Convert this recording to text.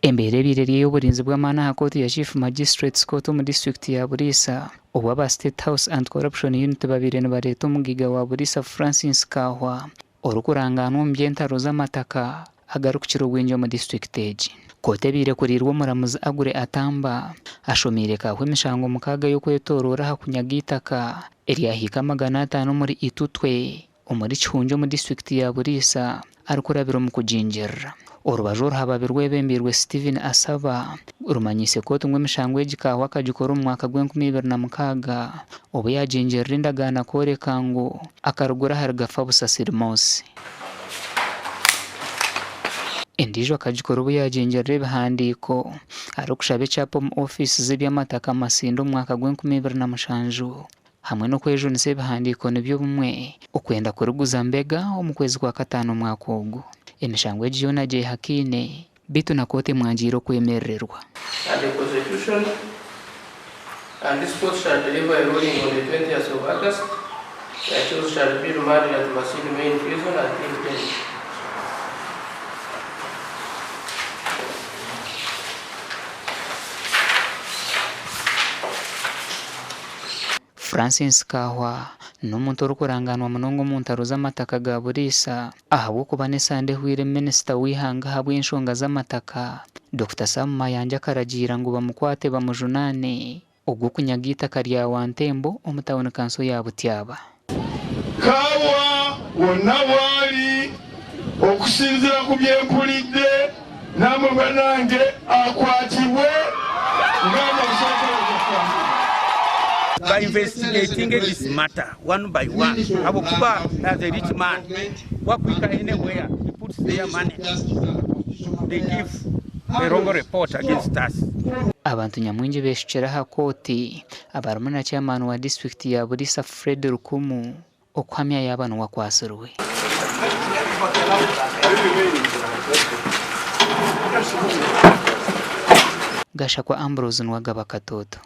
Embere bireriye y'uburinzi bw'amana ha koti ya Chief Magistrates Court mu district ya Burisa ubu aba State House and Corruption Unit babiri bareta umugiga wa Burisa Francis Kahwa urukuranganwa mu byentaro z'amataka agarukira ubwinjo mu district age. Kote bire kurirwa muramuzi agure atamba ashomire Kahwa imishango mukaga yo kwetorora hakunyagitaka eriyahika 500 muri Itutwe umuri Chunjo mu district ya Burisa arukurabiro mu kujinjira. Urubajuru hababirwe bembirwe Steven Asaba urumanyise ko tumwe mishango y'igikawa kagikora mu mwaka gw'2026 ubu yajinjira indagana kore kango akarugura hargafa busasira Mose indijo kagikora ubu yajinjira bihandiko arukushabe chapo mu office z'ibyamataka masindo mu mwaka gw'2027 hamwe no kwejo nise bihandiko nibyo bumwe ukwenda kuruguza mbega mu kwezi kwa 5 mwaka ugu imishango y'Jona je hakine bitu na kote mwanjiro kwemererwa. And the Constitution and this court shall deliver a ruling on the 20th of August. The accused shall be remanded at Masini main prison until then. Francis Kahwa n'umuntu urukuranganwa munongo mu ntaro z'amataka ga Burisa ahabwo kubane sande hwire minister wihanga habwe inshonga z'amataka Dr. Sam Mayanja karagira ngo bamukwate bamujunane ubwo kunyagita kariya wantembo umutawona kanso yabutyaba. Kahwa wonawali okusinzira ku byempulidde namwe banange akwatibwe ngamba by investigating this matter one by one. Abukuba as a rich man, work anywhere, he puts their money. They give a wrong report against us. Abantu nyamwingi beshikira ha koti abarumana na chairman wa district ya Burisa Fred Rukumu okwamya y'abantu wakwasirwe. Gasha kwa Ambrose nwagaba katoto.